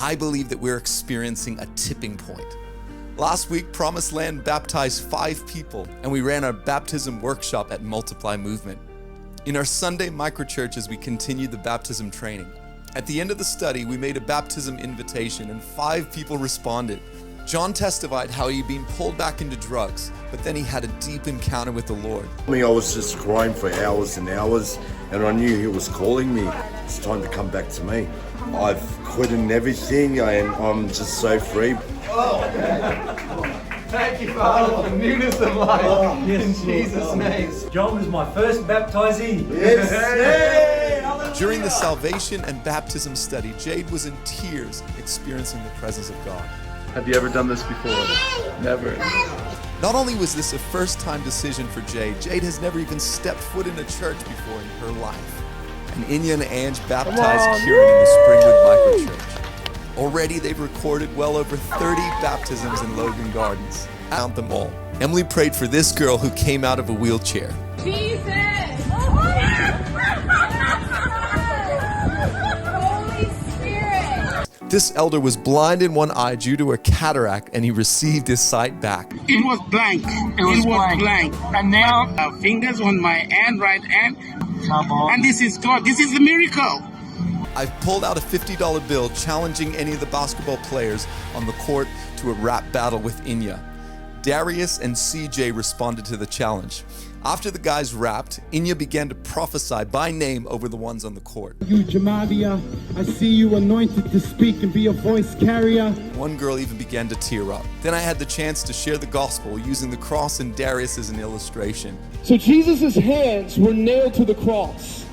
I believe that we're experiencing a tipping point. Last week, Promised Land baptized 5 people, and we ran our baptism workshop at Multiply Movement. In our Sunday microchurches, we continued the baptism training. At the end of the study, we made a baptism invitation, and 5 people responded. John testified how he'd been pulled back into drugs, but then he had a deep encounter with the Lord. I was just crying for hours and hours, and I knew he was calling me. It's time to come back to me. I've quit and everything, and I'm just so free. Thank you, Father, for the newness of life. In Jesus' name. John was my first baptizee. During the salvation and baptism study, Jade was in tears, experiencing the presence of God. Have you ever done this before? Never. Not only was this a first-time decision for Jade, Jade has never even stepped foot in a church before in her life. And Inya and Ange baptized Kieran in the Springwood Microchurch. Already, they've recorded well over 30 baptisms in Logan Gardens. Count them all. Emily prayed for this girl who came out of a wheelchair. Jesus! Holy Spirit! This elder was blind in one eye due to a cataract, and he received his sight back. It was blank. It was blank. And now fingers on my hand, right hand. And this is God. This is the miracle. I've pulled out a $50 bill challenging any of the basketball players on the court to a rap battle with Inya. Darius and CJ responded to the challenge. After the guys rapped, Inya began to prophesy by name over the ones on the court. You, Jamadia, I see you anointed to speak and be a voice carrier. One girl even began to tear up. Then I had the chance to share the gospel using the cross and Darius as an illustration. So Jesus' hands were nailed to the cross.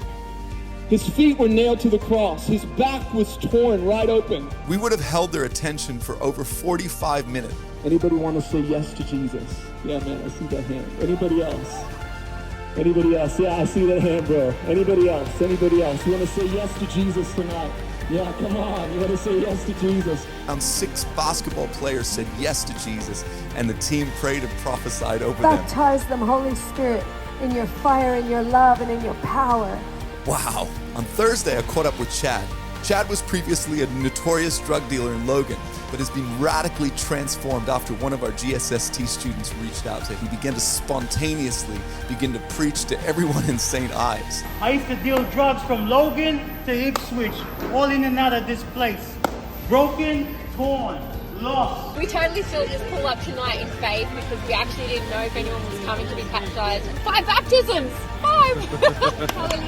His feet were nailed to the cross. His back was torn right open. We would have held their attention for over 45 minutes. Anybody want to say yes to Jesus? Yeah, man, I see that hand. Anybody else? Anybody else? Yeah, I see that hand, bro. Anybody else? Anybody else? You want to say yes to Jesus tonight? Yeah, come on. You want to say yes to Jesus? Around 6 basketball players said yes to Jesus, and the team prayed and prophesied over them. Baptize them, Holy Spirit, in your fire, in your love, and in your power. Wow. On Thursday, I caught up with Chad. Chad was previously a notorious drug dealer in Logan, but has been radically transformed after one of our GSST students reached out to him. He began to spontaneously begin to preach to everyone in St. Ives. I used to deal drugs from Logan to Ipswich, all in and out of this place. Broken, torn, lost. We totally still just pull up tonight in faith because we actually didn't know if anyone was coming to be baptized. 5 baptisms! 5! Hallelujah.